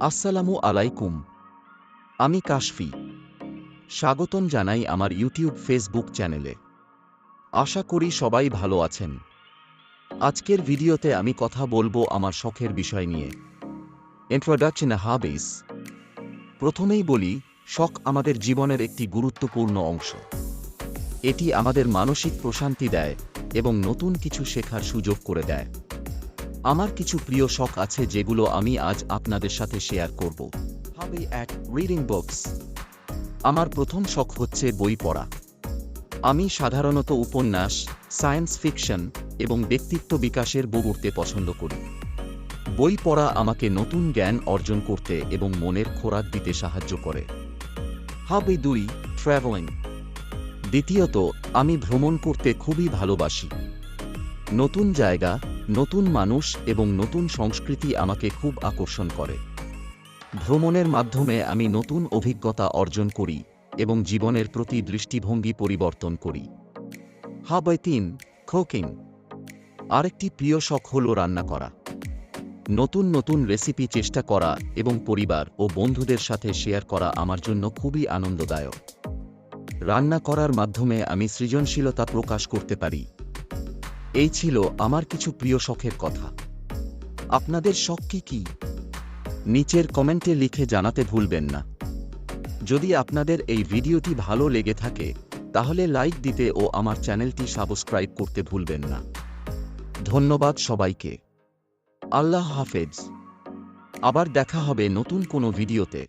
আসসালামু আলাইকুম। আমি কাশফি। স্বাগতম জানাই আমার ইউটিউব ফেসবুক চ্যানেলে। আশা করি সবাই ভালো আছেন। আজকের ভিডিওতে আমি কথা বলবো আমার শখের বিষয় নিয়ে। ইন্ট্রোডাকশন হবিস। প্রথমেই বলি, শখ আমাদের জীবনের একটি গুরুত্বপূর্ণ অংশ। এটি আমাদের মানসিক প্রশান্তি দেয় এবং নতুন কিছু শেখার সুযোগ করে দেয়। আমার কিছু প্রিয় শখ আছে যেগুলো আমি আজ আপনাদের সাথে শেয়ার করব। হবি ১, রিডিং বুকস। আমার প্রথম শখ হচ্ছে বই পড়া। আমি সাধারণত উপন্যাস, সায়েন্স ফিকশন এবং ব্যক্তিত্ব বিকাশের বই পড়তে পছন্দ করি। বই পড়া আমাকে নতুন জ্ঞান অর্জন করতে এবং মনের খোরাক দিতে সাহায্য করে। হবি ২, ট্রাভেলিং। দ্বিতীয়ত, আমি ভ্রমণ করতে খুবই ভালোবাসি। নতুন জায়গা, নতুন মানুষ এবং নতুন সংস্কৃতি আমাকে খুব আকর্ষণ করে। ভ্রমণের মাধ্যমে আমি নতুন অভিজ্ঞতা অর্জন করি এবং জীবনের প্রতি দৃষ্টিভঙ্গি পরিবর্তন করি। হবি ৩, কুকিং। আরেকটি প্রিয় শখ হল রান্না করা। নতুন নতুন রেসিপি চেষ্টা করা এবং পরিবার ও বন্ধুদের সাথে শেয়ার করা আমার জন্য খুবই আনন্দদায়ক। রান্না করার মাধ্যমে আমি সৃজনশীলতা প্রকাশ করতে পারি। এই ছিল আমার কিছু প্রিয় শখের কথা। আপনাদের শখ কি? নিচের কমেন্টে লিখে জানাতে ভুলবেন না। যদি আপনাদের এই ভিডিওটি ভালো লেগে থাকে তাহলে লাইক দিতে ও আমার চ্যানেলটি সাবস্ক্রাইব করতে ভুলবেন না। ধন্যবাদ সবাইকে। আল্লাহ হাফেজ। আবার দেখা হবে নতুন কোনো ভিডিওতে।